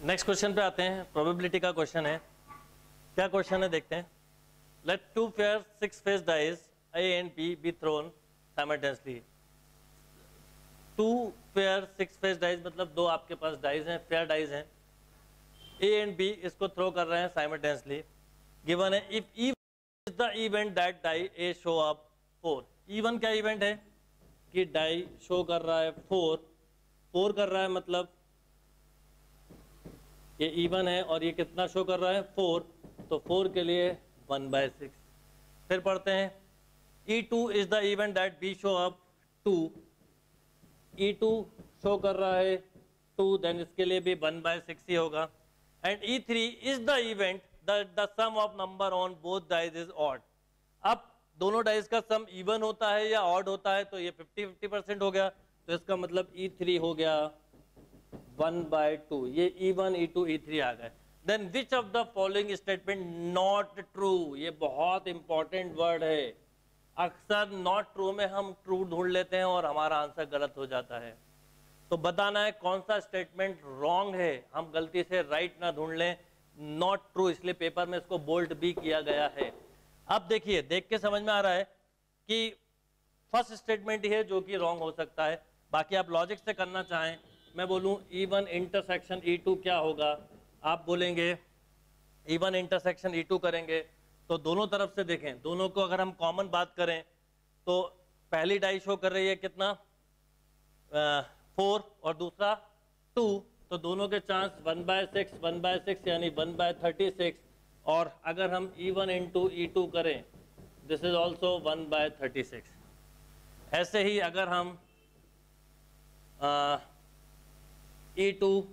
Next question पे आते हैं, प्रोबेबिलिटी का क्वेश्चन है। क्या क्वेश्चन है देखते हैं। Let two pair 6 face dice A and B be thrown simultaneously। 2 pair 6 face dice मतलब दो आपके पास डाइज हैं, पेयर डाइज हैं। A and B इसको थ्रो कर रहे हैं साइमल्टेनियसली। गिवन है if E is the event that die A show up 4। Even क्या इवेंट है कि डाई शो कर रहा है 4 कर रहा है, मतलब ये इवन है और ये कितना शो कर रहा है 4, तो 4 के लिए 1/6। फिर पढ़ते हैं E2 is the event that B show up 2। E2 show कर रहा है 2, देन इसके लिए भी 1/6 ही होगा। And E3 is the event that the sum of number on both dice is odd. अब दोनों डाइज का सम इवन होता है या ऑड होता है, तो ये 50-50% हो गया, तो इसका मतलब E3 हो गया 1/2। ये E1 E2 E3 आ गए। Then which of the following statement not true. ये बहुत इंपॉर्टेंट वर्ड है। अक्सर नॉट ट्रू में हम ट्रू ढूंढ लेते हैं और हमारा आंसर गलत हो जाता है। तो बताना है कौन सा स्टेटमेंट रॉन्ग है, हम गलती से राइट ना ढूंढ लें। नॉट ट्रू, इसलिए पेपर में इसको बोल्ड भी किया गया है। अब देखिए, देख के समझ में आ रहा है कि फर्स्ट स्टेटमेंट ही है जो कि रॉन्ग हो सकता है। बाकी आप लॉजिक से करना चाहें, मैं बोलूं E1 इंटरसेक्शन E2 क्या होगा, आप बोलेंगे E1 इंटरसेक्शन E2 करेंगे तो दोनों तरफ से देखें, दोनों को अगर हम कॉमन बात करें तो पहली डाई शो कर रही है कितना 4 और दूसरा 2, तो दोनों के चांस 1/6 यानी 1/36। और अगर हम E1 इंटू E2 करें, दिस इज ऑल्सो 1/36। ऐसे ही अगर हम E2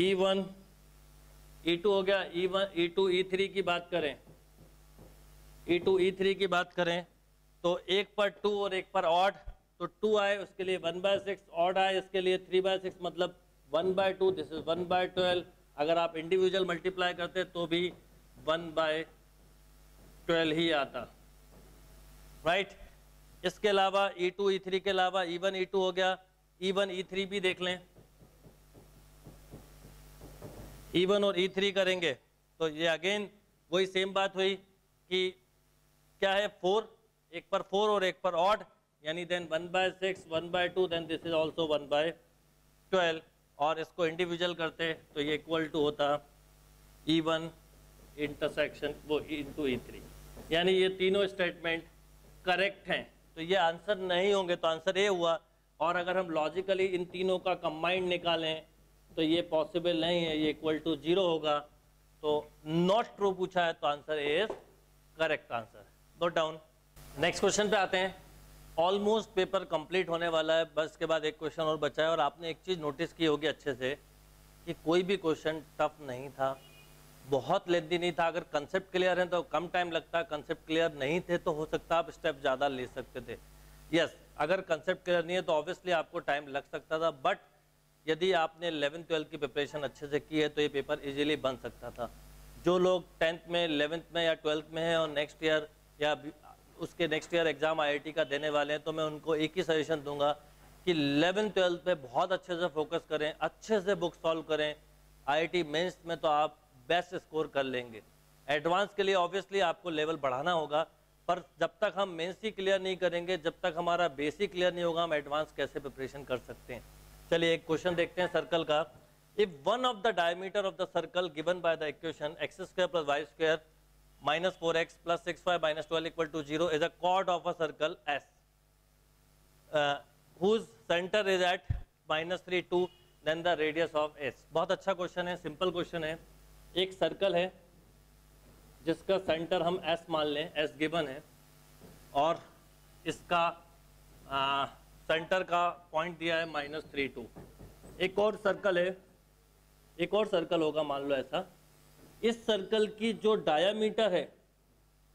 E1 E2 हो गया, E1 E2 E3 की बात करें, E2 E3 की बात करें तो एक पर 2 और एक पर ऑड, तो 2 आए उसके लिए 1/6, ऑड आए इसके लिए 3/6, मतलब 1/2, दिस इज 1/12। अगर आप इंडिविजुअल मल्टीप्लाई करते तो भी 1/12 ही आता, राइट। इसके अलावा E2 E3 के अलावा E1 E2 हो गया, E1 E3 भी देख लें। E1 और E3 करेंगे तो ये अगेन वही सेम बात हुई कि क्या है 4, एक पर 4 और एक पर ऑड, यानी then 1/6 1/2, then this is also 1/12। और इसको इंडिविजुअल करते तो ये इक्वल टू होता E1 इंटरसेक्शन वो इंटू E3, यानी ये तीनों स्टेटमेंट करेक्ट हैं। तो ये आंसर नहीं होंगे, तो आंसर ए हुआ। और अगर हम लॉजिकली इन तीनों का कंबाइंड निकालें तो ये पॉसिबल नहीं है, ये इक्वल टू 0 होगा। तो नॉट ट्रू पूछा है तो answer A is correct answer. Note down. Next question पे आते हैं। ऑलमोस्ट पेपर कंप्लीट होने वाला है, बस के बाद एक क्वेश्चन और बचा है। और आपने एक चीज़ नोटिस की होगी अच्छे से कि कोई भी क्वेश्चन टफ नहीं था, बहुत लेंथी नहीं था। अगर कंसेप्ट क्लियर है तो कम टाइम लगता, कंसेप्ट क्लियर नहीं थे तो हो सकता आप स्टेप ज़्यादा ले सकते थे। यस, अगर कंसेप्ट क्लियर नहीं है तो ऑब्वियसली आपको टाइम लग सकता था, बट यदि आपने 11th-12th की प्रिपरेशन अच्छे से की है तो ये पेपर इजीली बन सकता था। जो लोग 10th में 11th में या 12th में हैं और नेक्स्ट ईयर या उसके नेक्स्ट ईयर एग्जाम IIT का देने वाले हैं, तो मैं उनको एक ही सजेशन दूंगा कि 11th-12th पे बहुत अच्छे से फोकस करें, अच्छे से बुक सॉल्व करें। IIT मेंस में तो आप बेस्ट स्कोर कर लेंगे। एडवांस के लिए ऑब्वियसली आपको लेवल बढ़ाना होगा, पर जब तक हम मेंस ही क्लियर नहीं करेंगे, जब तक हमारा बेसिक क्लियर नहीं होगा, हम एडवांस कैसे प्रिपरेशन कर सकते हैं। चलिए एक क्वेश्चन देखते हैं सर्कल का। If one of the diameter of the circle given by the equation x² + y² - 4x + 6y - 12 = 0 is a chord of a circle S whose center is at -3 2, then the radius of S। बहुत अच्छा question है, simple question है। एक circle है जिसका centre हम S मान लें, S गिवन है, और इसका सेंटर का पॉइंट दिया है -3 2। एक और सर्कल है, एक और सर्कल होगा मान लो ऐसा। इस सर्कल की जो डायामीटर है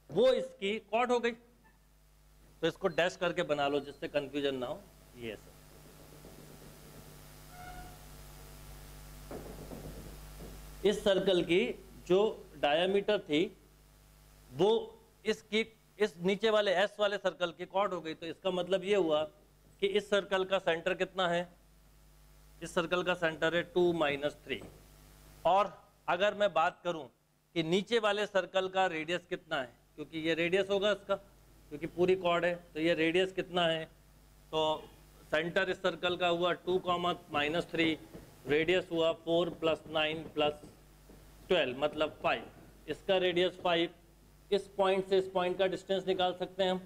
वो इसकी कॉर्ड हो गई, तो इसको डैश करके बना लो जिससे कंफ्यूजन ना हो। ये सर इस सर्कल की जो डायामीटर थी वो इसकी इस नीचे वाले S वाले सर्कल की कॉर्ड हो गई। तो इसका मतलब ये हुआ कि इस सर्कल का सेंटर कितना है, इस सर्कल का सेंटर है 2 - 3। और अगर मैं बात करूं कि नीचे वाले सर्कल का रेडियस कितना है, क्योंकि ये रेडियस होगा इसका, क्योंकि पूरी कॉर्ड है, तो ये रेडियस कितना है, तो सेंटर इस सर्कल का हुआ 2, -3, रेडियस हुआ 4 + 9 + 12 मतलब 5, इसका रेडियस 5। इस पॉइंट से इस पॉइंट का डिस्टेंस निकाल सकते हैं हम,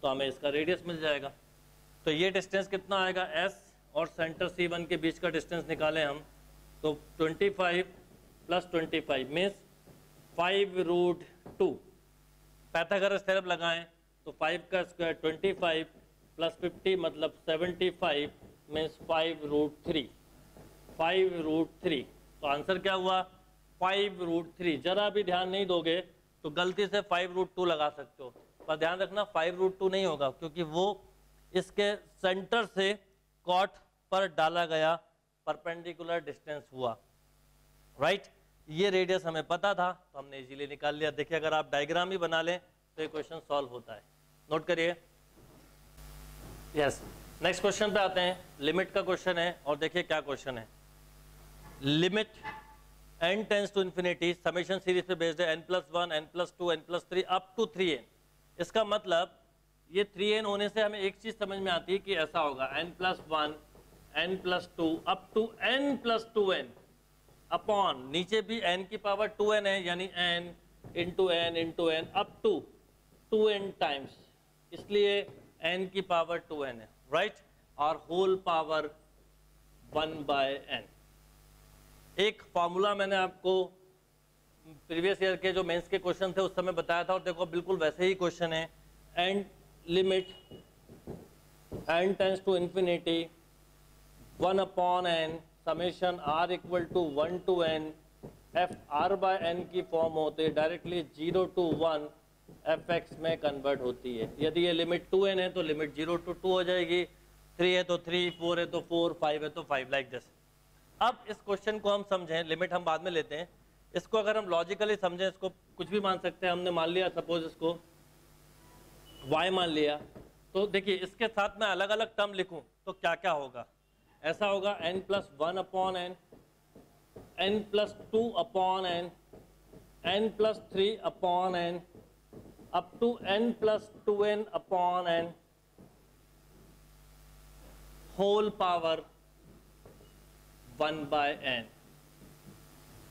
तो हमें इसका रेडियस मिल जाएगा। तो ये डिस्टेंस कितना आएगा, S और सेंटर C1 के बीच का डिस्टेंस निकालें हम, तो 25 + 25 मीन्स 5√2। पाइथागोरस थ्योरम लगाएं तो 5 का स्क्वायर 25 + 50 मतलब 75 मीन्स 5√3। 5√3, तो आंसर क्या हुआ, 5√3। जरा भी ध्यान नहीं दोगे तो गलती से 5√2 लगा सकते हो, पर ध्यान रखना 5√2 नहीं होगा, क्योंकि वो इसके सेंटर से कॉट पर डाला गया परपेंडिकुलर डिस्टेंस हुआ, राइट। ये रेडियस हमें पता था तो हमने इजीली निकाल लिया। देखिए अगर आप डायग्राम ही बना लें तो ये क्वेश्चन सॉल्व होता है, नोट करिए। यस, नेक्स्ट क्वेश्चन पे आते हैं। लिमिट का क्वेश्चन है और देखिए क्या क्वेश्चन है। Limit n tends to infinity, summation series पे बेस्ड है, n+1 n+2 n+3 up to 3n। इसका मतलब ये 3n होने से हमें एक चीज समझ में आती है कि ऐसा होगा n+1 n+2 up to n+2n upon, नीचे भी n की पावर 2n है, यानी n into n up to 2n times, इसलिए n की पावर 2n है, राइट, और होल पावर 1/n। एक फॉर्मूला मैंने आपको प्रीवियस ईयर के जो मेंस के क्वेश्चन थे उस समय बताया था, और देखो बिल्कुल वैसे ही क्वेश्चन है। And limit n tends to infinity 1/n summation r = 1 to n f r/n की फॉर्म होते हैं, डायरेक्टली 0 to 1 fx में कन्वर्ट होती है। यदि ये लिमिट 2n है तो लिमिट 0 to 2 हो जाएगी, 3 है तो 3, 4 है तो 4, 5 है तो 5, लाइक दिस। अब इस क्वेश्चन को हम समझें, लिमिट हम बाद में लेते हैं, इसको अगर हम लॉजिकली समझें, इसको कुछ भी मान सकते हैं। हमने मान लिया सपोज इसको y मान लिया, तो देखिए इसके साथ मैं अलग अलग टर्म लिखूं तो क्या क्या होगा। ऐसा होगा n+1/n, n+2/n, n+3/n up to n+2n/n whole power 1/n।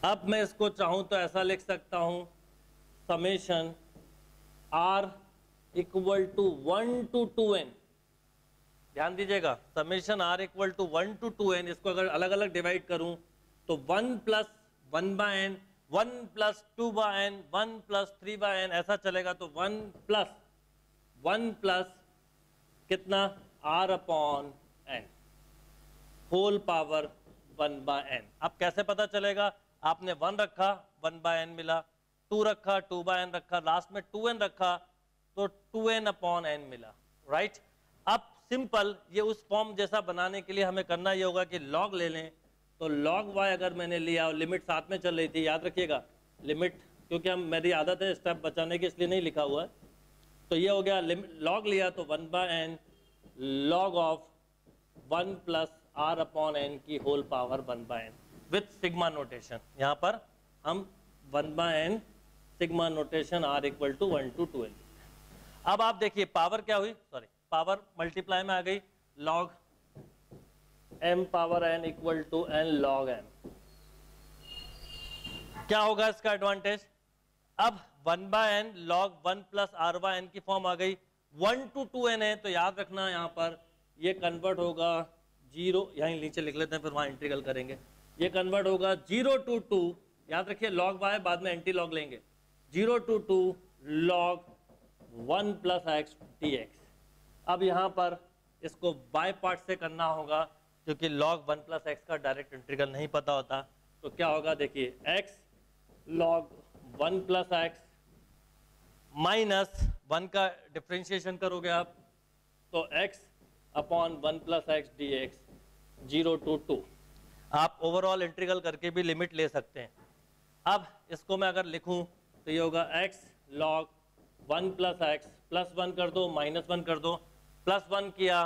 अब मैं इसको चाहूं तो ऐसा लिख सकता हूं, समेशन r = 1 to 2n। ध्यान दीजिएगा, समेशन r = 1 to 2n, इसको अगर अलग अलग डिवाइड करूं तो 1 + 1/n, 1 + 2/n, 1 + 3/n ऐसा चलेगा, तो 1 + कितना r/n होल पावर 1/n। अब कैसे पता चलेगा, आपने 1 रखा 1/n मिला, 2 रखा 2/n रखा, लास्ट में 2n रखा तो 2n/n मिला, राइट। अब सिंपल ये उस फॉर्म जैसा बनाने के लिए हमें करना ये होगा कि लॉग ले लें, तो log y अगर मैंने लिया और लिमिट साथ में चल रही थी, याद रखिएगा लिमिट, क्योंकि हम मेरी आदत है स्टेप बचाने की इसलिए नहीं लिखा हुआ है, तो ये हो गया log लिया तो 1/n log ऑफ 1 + r/n की whole power 1/n with sigma notation. यहाँ पर हम 1/n sigma notation r = 1 to 2n। अब आप देखिए पावर क्या हुई, सॉरी पावर मल्टीप्लाई में आ गई, log m/n = n log m। क्या होगा इसका एडवांटेज, अब 1/n log 1 + r/n की फॉर्म आ गई, 1 to 2n है, तो याद रखना यहाँ पर ये कन्वर्ट होगा 0, यहीं नीचे लिख लेते हैं फिर वहाँ इंटीग्रल करेंगे, ये कन्वर्ट होगा 0 to 2, याद रखिए log y बाद में एंटी लॉग लेंगे, 0 to 2 log 1 + x dx। अब यहाँ पर इसको बाय पार्ट से करना होगा, क्योंकि log 1 + x का डायरेक्ट इंटीग्रल नहीं पता होता, तो क्या होगा देखिए, x log 1 + x माइनस 1 का डिफ्रेंशिएशन करोगे आप तो x/1 + x dx 0 to 2। आप ओवरऑल इंटीग्रल करके भी लिमिट ले सकते हैं। अब इसको मैं अगर लिखूं तो ये होगा x log 1 + x +1 कर दो -1 कर दो, +1 किया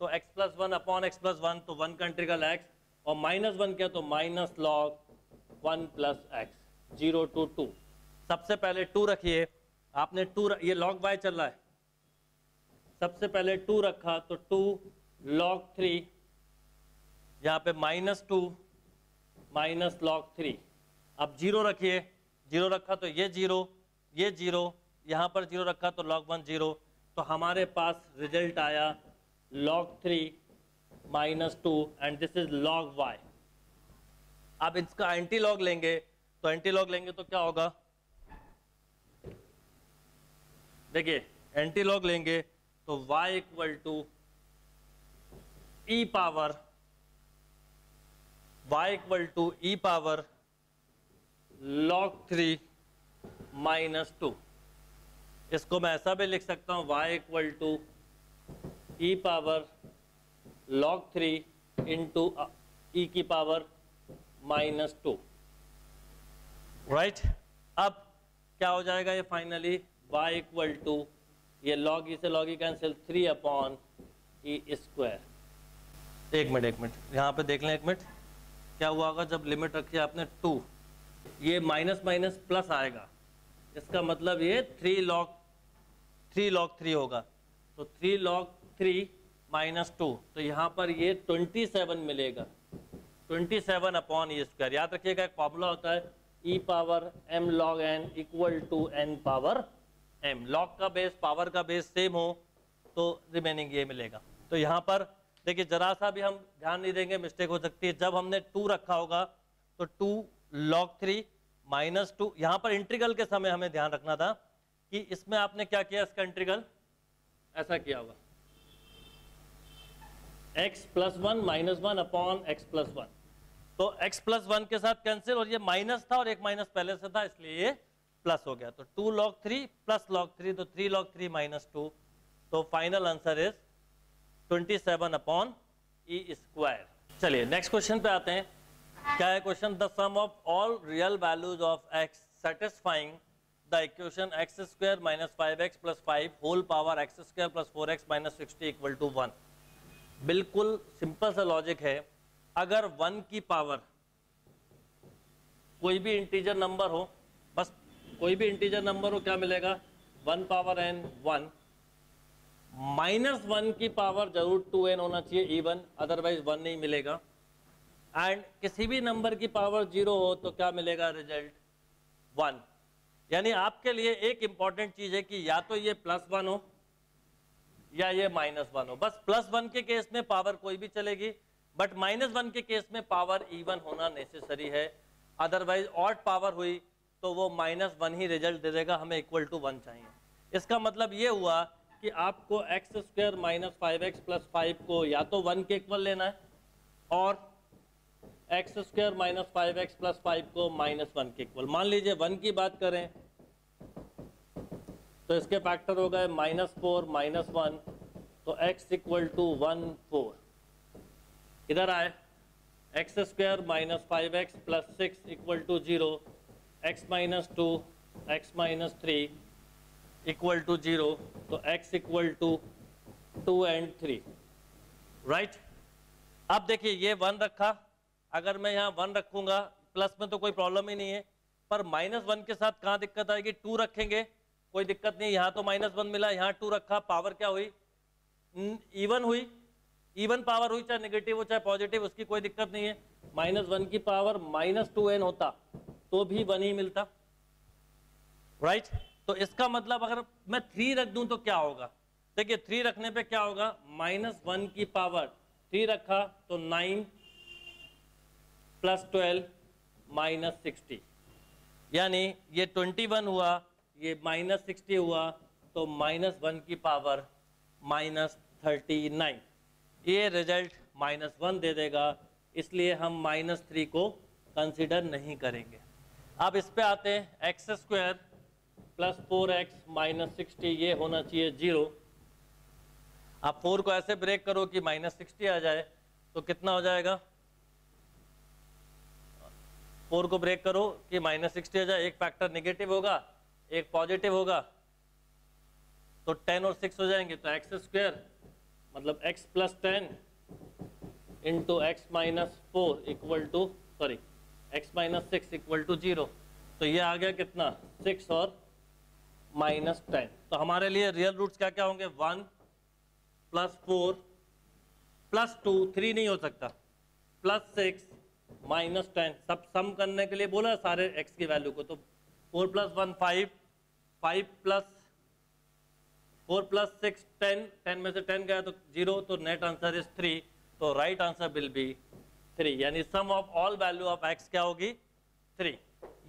तो x + 1/x + 1, तो 1 का इंटीग्रल x और -1 क्या, तो minus log 1 plus x, 0 to 2। सबसे पहले 2 रखिए, आपने 2 ये log y चल रहा है, सबसे पहले 2 रखा तो 2 log 3, यहाँ पे -2 माइनस log 3। अब 0 रखिए, 0 रखा तो ये 0, यहाँ पर 0 रखा तो log 1 0, तो हमारे पास रिजल्ट आया log 3 -2 and this is log y। अब इसका एंटी लॉग लेंगे, तो एंटी लॉग लेंगे तो क्या होगा, देखिए एंटी लॉग लेंगे तो y equal to e power log 3 -2। इसको मैं ऐसा भी लिख सकता हूं, y equal to e power log 3 into e की पावर -2, राइट। अब क्या हो जाएगा ये फाइनली, y इक्वल टू ये log e से log e cancel 3 upon e square. एक मिनट यहाँ पे देख लें, एक मिनट क्या हुआ होगा जब लिमिट रखी आपने 2, ये माइनस माइनस प्लस आएगा, इसका मतलब ये 3 log 3 होगा, तो 3 log 3 -2, तो यहाँ पर ये 27 मिलेगा, 27 अपॉन ई स्क्वायर। याद रखिएगा एक फॉर्मूला होता है e power m log n equal to n power m। log का बेस पावर का बेस सेम हो तो रिमेनिंग ये मिलेगा। तो यहाँ पर देखिए जरा सा भी हम ध्यान नहीं देंगे, मिस्टेक हो सकती है। जब हमने 2 रखा होगा तो 2 log 3 -2, यहाँ पर इंटीग्रल के समय हमें ध्यान रखना था कि इसमें आपने क्या किया, इसका इंटीग्रल ऐसा किया होगा x + 1 -1 अपॉन x + 1, तो x + 1 के साथ कैंसिल, और ये माइनस था और एक माइनस पहले से था इसलिए ये प्लस हो गया, तो 2 log 3 प्लस log 3, तो 3 log 3 -2, तो final answer is 27 upon e square. चलिए नेक्स्ट क्वेश्चन पे आते हैं। क्या है question, the sum of all real values of x satisfying the equation x² - 5x + 5 whole power x² + 4x - 60 equal to 1। बिल्कुल simple सा लॉजिक है, अगर 1 की पावर कोई भी इंटीजर नंबर हो, बस कोई भी इंटीजर नंबर हो, क्या मिलेगा, 1 पावर n 1, -1 की पावर जरूर 2n होना चाहिए इवन, अदरवाइज 1 नहीं मिलेगा, एंड किसी भी नंबर की पावर 0 हो तो क्या मिलेगा, रिजल्ट 1। यानी आपके लिए एक इंपॉर्टेंट चीज है कि या तो ये +1 हो या ये -1 हो। बस +1 के केस में पावर कोई भी चलेगी, बट -1 के केस में पावर इवन होना नेसेसरी है, अदरवाइज ऑड पावर हुई तो वो -1 ही रिजल्ट दे देगा, हमें इक्वल टू 1 चाहिए। इसका मतलब ये हुआ कि आपको x² - 5x + 5 को या तो 1 के इक्वल लेना है, और x² - 5x + 5 को -1 के इक्वल। मान लीजिए 1 की बात करें तो इसके फैक्टर हो गए -4 -1, तो x इक्वल टू 1 4। इधर आए x² - 5x + 6 equal to 0, x - 2 x - 3 equal to 0, तो x equal to 2 and 3, right. अब देखिए ये 1 रखा, अगर मैं यहाँ 1 रखूंगा प्लस में तो कोई प्रॉब्लम ही नहीं है, पर -1 के साथ कहाँ दिक्कत आएगी, 2 रखेंगे कोई दिक्कत नहीं, यहाँ तो -1 मिला, यहाँ 2 रखा, पावर क्या हुई, इवन हुई, इवन पावर हुई, चाहे नेगेटिव हो चाहे पॉजिटिव, उसकी कोई दिक्कत नहीं है। -1 की पावर -2n होता तो भी 1 ही मिलता, राइट। तो इसका मतलब अगर मैं 3 रख दूं तो क्या होगा, देखिए 3 रखने पे क्या होगा, -1 की पावर 3 रखा तो 9 + 12 -60, यानी ये 21 हुआ, ये -60 हुआ, तो -1 की पावर -39, ये रिजल्ट -1 दे देगा, इसलिए हम -3 को कंसिडर नहीं करेंगे। अब इस पे आते हैं, x² + 4x - 60 ये होना चाहिए 0। आप 4 को ऐसे ब्रेक करो कि -60 आ जाए, तो कितना हो जाएगा, 4 को ब्रेक करो कि -60 आ जाए, एक फैक्टर नेगेटिव होगा एक पॉजिटिव होगा, तो 10 और 6 हो जाएंगे, तो x² मतलब x + 10 into x minus 4 equal to sorry x minus 6 equal to 0। तो ये आ गया कितना 6 और माइनस 10। तो हमारे लिए रियल रूट्स क्या क्या होंगे 1 प्लस 4 प्लस 2 3 नहीं हो सकता प्लस 6 माइनस 10। सब सम करने के लिए बोला सारे x की वैल्यू को। तो 4 प्लस 1 5 5 प्लस 4 प्लस 6 10 10 में से 10 गया तो 0। तो नेट आंसर इज 3। तो राइट आंसर विल बी 3 यानी sum of all value of x क्या होगी 3।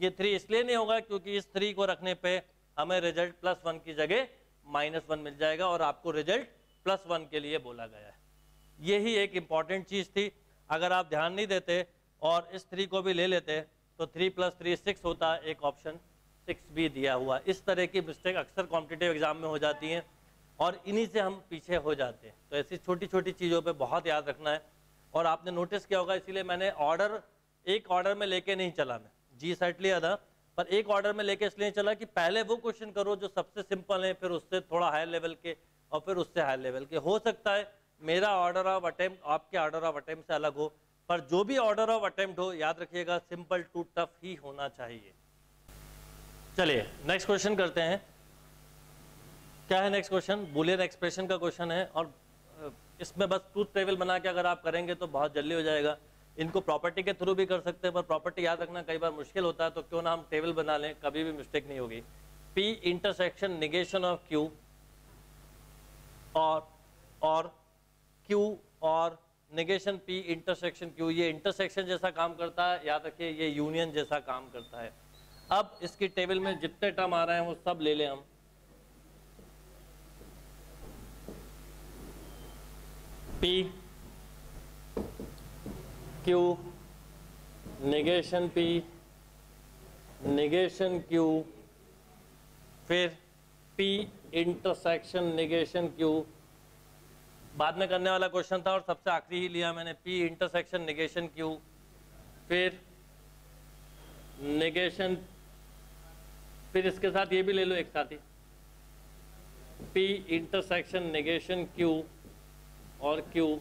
ये 3 इसलिए नहीं होगा क्योंकि इस 3 को रखने पे हमें रिजल्ट +1 की जगह -1 मिल जाएगा और आपको रिजल्ट +1 के लिए बोला गया है। यही एक इंपॉर्टेंट चीज थी। अगर आप ध्यान नहीं देते और इस 3 को भी ले लेते तो 3 + 3 6 होता। एक ऑप्शन 6 भी दिया हुआ। इस तरह की मिस्टेक अक्सर कॉम्पिटिटिव एग्जाम में हो जाती हैं और इन्हीं से हम पीछे हो जाते हैं। तो ऐसी छोटी छोटी चीज़ों पे बहुत याद रखना है। और आपने नोटिस किया होगा इसीलिए मैंने ऑर्डर एक ऑर्डर में लेके नहीं चला। मैं जी सेट लिया था पर एक ऑर्डर में लेके इसलिए चला कि पहले वो क्वेश्चन करो जो सबसे सिंपल है, फिर उससे थोड़ा हायर लेवल के और फिर उससे हायर लेवल के। हो सकता है मेरा ऑर्डर ऑफ अटेम्प्ट आपके ऑर्डर ऑफ अटेम्प्ट से अलग हो, पर जो भी ऑर्डर ऑफ अटेम्प्ट हो याद रखिएगा सिंपल टू टफ ही होना चाहिए। चलिए नेक्स्ट क्वेश्चन करते हैं। क्या है नेक्स्ट क्वेश्चन? बूलियन एक्सप्रेशन का क्वेश्चन है और इसमें बस ट्रूथ टेबल बना के अगर आप करेंगे तो बहुत जल्दी हो जाएगा। इनको प्रॉपर्टी के थ्रू भी कर सकते हैं पर प्रॉपर्टी याद रखना कई बार मुश्किल होता है, तो क्यों ना हम टेबल बना लें, कभी भी मिस्टेक नहीं होगी। P intersection negation of Q और Q और निगेशन P इंटरसेक्शन Q, ये इंटरसेक्शन जैसा काम करता है। याद रखिए ये यूनियन जैसा काम करता है। अब इसकी टेबल में जितने टर्म आ रहे हैं वो सब ले लें हम। P Q negation P negation Q, फिर P इंटरसेक्शन निगेशन Q। बाद में करने वाला क्वेश्चन था और सबसे आखिरी ही लिया मैंने। P इंटरसेक्शन निगेशन Q, फिर निगेशन, फिर इसके साथ ये भी ले लो एक साथ ही P इंटरसेक्शन निगेशन Q और Q,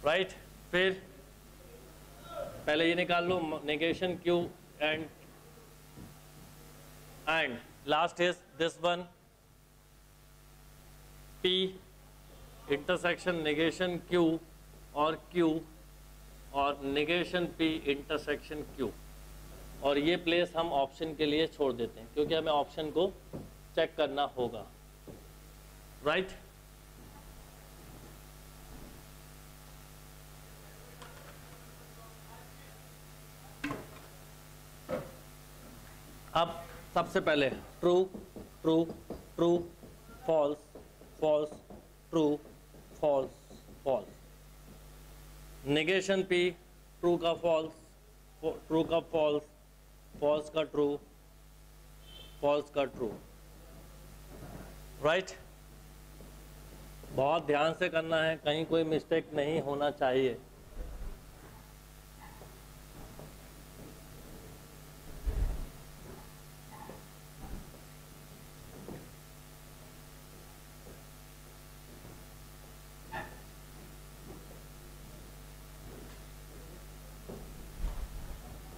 राइट। फिर पहले ये निकाल लो negation Q and last is this one P intersection negation Q और Q और नेगेशन P इंटरसेक्शन Q। और ये प्लेस हम ऑप्शन के लिए छोड़ देते हैं क्योंकि हमें ऑप्शन को चेक करना होगा, राइट। अब सबसे पहले true true true false false true false false. Negation P true का फॉल्स, ट्रू का फॉल्स, फॉल्स का ट्रू, फॉल्स का ट्रू, राइट। बहुत ध्यान से करना है, कहीं कोई मिस्टेक नहीं होना चाहिए।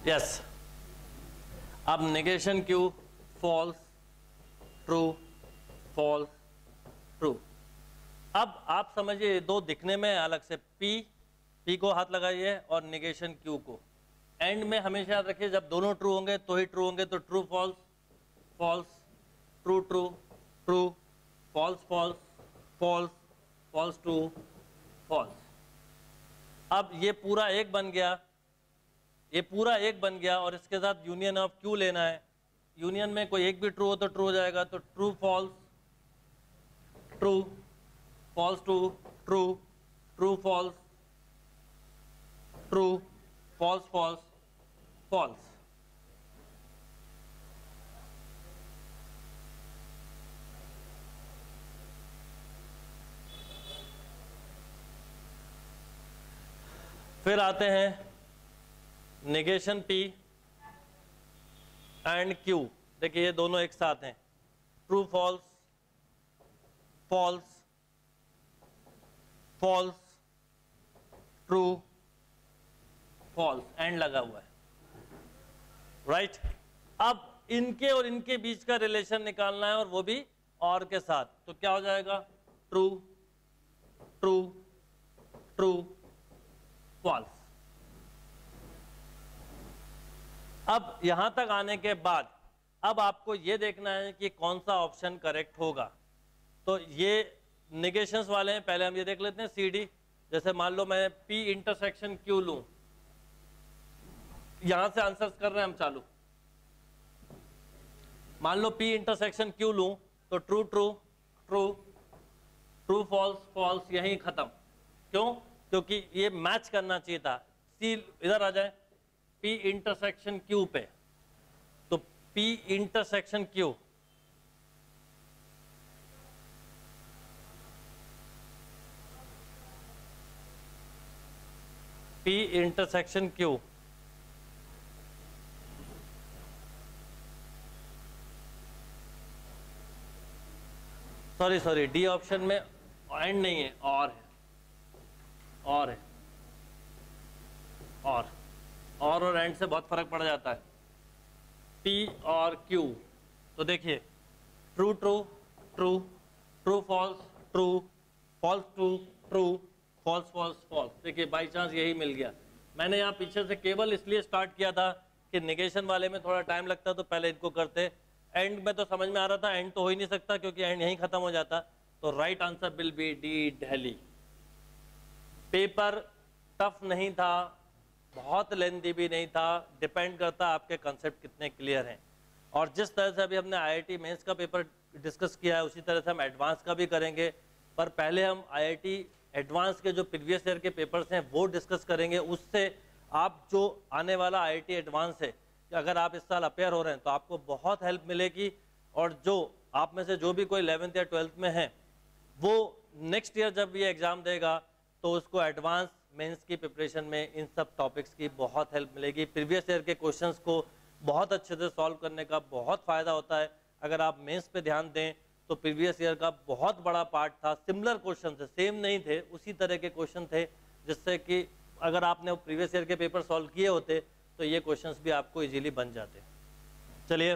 यस अब negation Q false true false true. अब आप समझिए दो दिखने में अलग से, P को हाथ लगाइए और नेगेशन Q को। एंड में हमेशा याद रखिए जब दोनों ट्रू होंगे तो ही ट्रू होंगे। तो true false false true true true false false false false true false. अब ये पूरा एक बन गया, ये पूरा एक बन गया और इसके साथ यूनियन ऑफ Q लेना है। यूनियन में कोई एक भी ट्रू हो तो ट्रू हो जाएगा। तो true false true false true true true false true false false false. फिर आते हैं नेगेशन P एंड Q। देखिए ये दोनों एक साथ हैं। True false false false true false, and लगा हुआ है, राइट। अब इनके और इनके बीच का रिलेशन निकालना है और वो भी और के साथ, तो क्या हो जाएगा, ट्रू ट्रू ट्रू फॉल्स। अब यहां तक आने के बाद अब आपको ये देखना है कि कौन सा ऑप्शन करेक्ट होगा। तो ये निगेशंस वाले हैं, पहले हम ये देख लेते हैं सी डी। जैसे मान लो मैं पी इंटरसेक्शन क्यू लूं, यहां से आंसर्स कर रहे हैं हम चालू। मान लो पी इंटरसेक्शन क्यू लूं तो true true true true false false, यहीं खत्म। क्यों? क्योंकि ये मैच करना चाहिए था। सी इधर आ जाए, पी इंटरसेक्शन क्यू पे, तो P intersection Q, P intersection Q, sorry D option में एंड नहीं है, और है, और है, और एंड से बहुत फर्क पड़ जाता है। पी और क्यू, तो देखिए true true true true false true false true true false false false. देखिए बाई चांस यही मिल गया। मैंने यहाँ पीछे से केवल इसलिए स्टार्ट किया था कि निगेशन वाले में थोड़ा टाइम लगता तो पहले इनको करते, एंड में तो समझ में आ रहा था एंड तो हो ही नहीं सकता क्योंकि एंड यहीं खत्म हो जाता। तो right answer will be D, Delhi. Paper tough नहीं था, बहुत लेंथी भी नहीं था, डिपेंड करता आपके कंसेप्ट कितने क्लियर हैं। और जिस तरह से अभी हमने आईआईटी मेंस का पेपर डिस्कस किया है उसी तरह से हम एडवांस का भी करेंगे, पर पहले हम आईआईटी एडवांस के जो प्रीवियस ईयर के पेपर्स हैं वो डिस्कस करेंगे। उससे आप जो आने वाला आईआईटी एडवांस है, अगर आप इस साल अपेयर हो रहे हैं तो आपको बहुत हेल्प मिलेगी। और जो आप में से जो भी कोई 11th या 12th में है वो नेक्स्ट ईयर जब ये एग्ज़ाम देगा तो उसको एडवांस मेंस की प्रिपरेशन में इन सब टॉपिक्स की बहुत हेल्प मिलेगी। प्रीवियस ईयर के क्वेश्चंस को बहुत अच्छे से सॉल्व करने का बहुत फ़ायदा होता है। अगर आप मेंस पे ध्यान दें तो प्रीवियस ईयर का बहुत बड़ा पार्ट था, सिमिलर क्वेश्चन थे, सेम नहीं थे, उसी तरह के क्वेश्चन थे, जिससे कि अगर आपने प्रीवियस ईयर के पेपर सॉल्व किए होते तो ये क्वेश्चंस भी आपको इजीली बन जाते। चलिए